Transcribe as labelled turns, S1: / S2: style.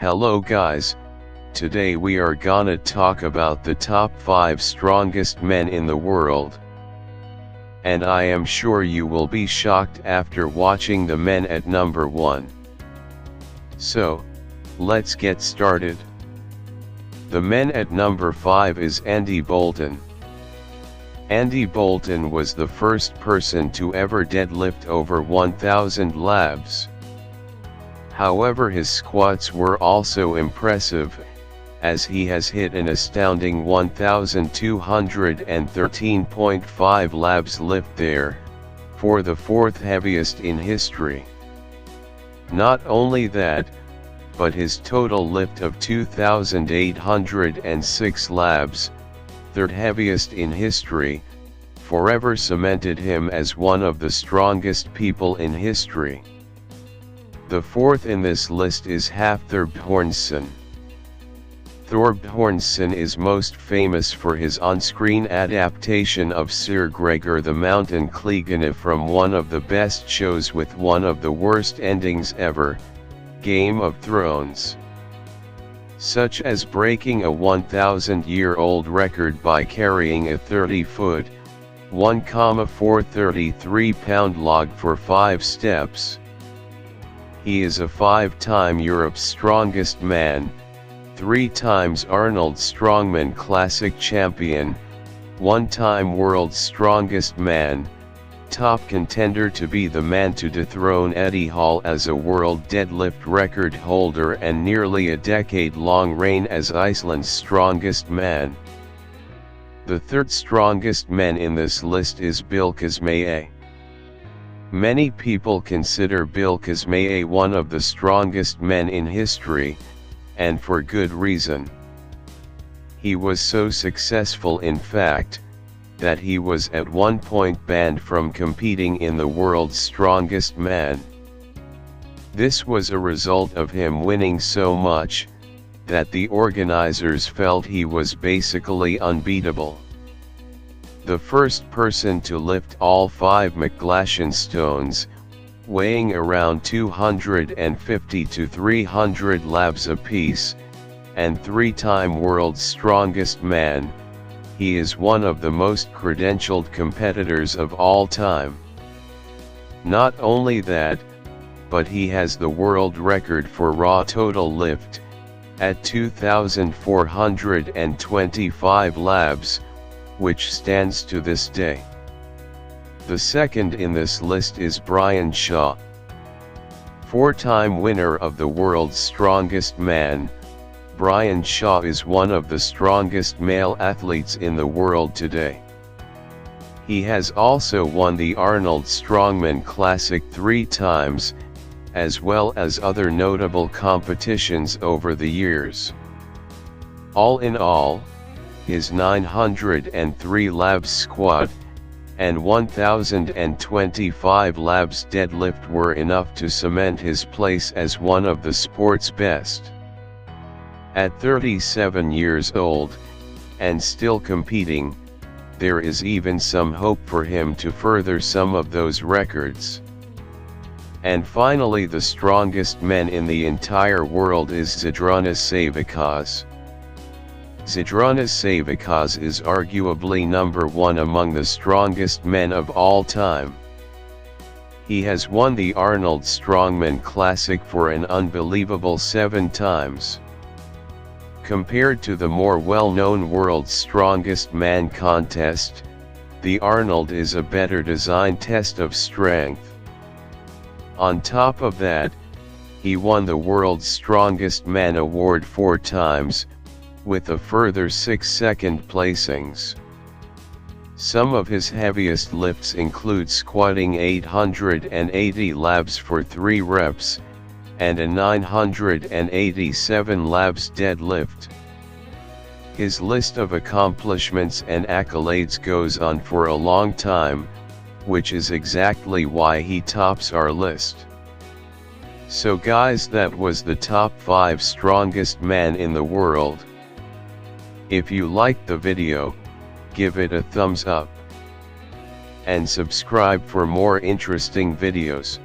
S1: Hello guys, today we are gonna talk about the top 5 strongest men in the world. And I am sure you will be shocked after watching the men at number 1. So, let's get started. The men at number 5 is Andy Bolton. Andy Bolton was the first person to ever deadlift over 1,000 labs. However, his squats were also impressive, as he has hit an astounding 1,213.5 labs lift there, for the 4th heaviest in history. Not only that, but his total lift of 2,806 labs, 3rd heaviest in history, forever cemented him as one of the strongest people in history. The 4th in this list is Thorbjornsson. Thorbjornsson is most famous for his on-screen adaptation of Sir Gregor the Mountain Clegane from one of the best shows with one of the worst endings ever, Game of Thrones. Such as breaking a 1,000-year-old record by carrying a 30-foot, 1,433-pound log for 5 steps. He is a 5-time Europe's strongest man, 3 times Arnold Strongman Classic champion, 1-time world's strongest man, top contender to be the man to dethrone Eddie Hall as a world deadlift record holder and nearly a decade-long reign as Iceland's strongest man. The 3rd strongest man in this list is Bill Cosme. Many people consider Bill Cosme one of the strongest men in history, and for good reason. He was so successful, in fact, that he was at one point banned from competing in the world's strongest man. This was a result of him winning so much, that the organizers felt he was basically unbeatable. The first person to lift all 5 McGlashan stones, weighing around 250 to 300 labs apiece, and 3-time world's strongest man, he is one of the most credentialed competitors of all time. Not only that, but he has the world record for raw total lift, at 2,425 labs, which stands to this day. The 2nd in this list is Brian Shaw. 4-time winner of the world's strongest man, Brian Shaw is one of the strongest male athletes in the world today. He has also won the Arnold Strongman Classic 3 times, as well as other notable competitions over the years. All in all, his 903 labs squat, and 1,025 labs deadlift were enough to cement his place as one of the sport's best. At 37 years old, and still competing, there is even some hope for him to further some of those records. And finally, the strongest man in the entire world is Zydrunas Savickas. Zydrunas Savickas is arguably number 1 among the strongest men of all time. He has won the Arnold Strongman Classic for an unbelievable 7 times. Compared to the more well-known World's Strongest Man contest, the Arnold is a better designed test of strength. On top of that, he won the World's Strongest Man award 4 times, with a further 6 second placings. Some of his heaviest lifts include squatting 880 labs for 3 reps, and a 987 labs deadlift. His list of accomplishments and accolades goes on for a long time, which is exactly why he tops our list. So guys, that was the top 5 strongest man in the world. If you liked the video, give it a thumbs up. And subscribe for more interesting videos.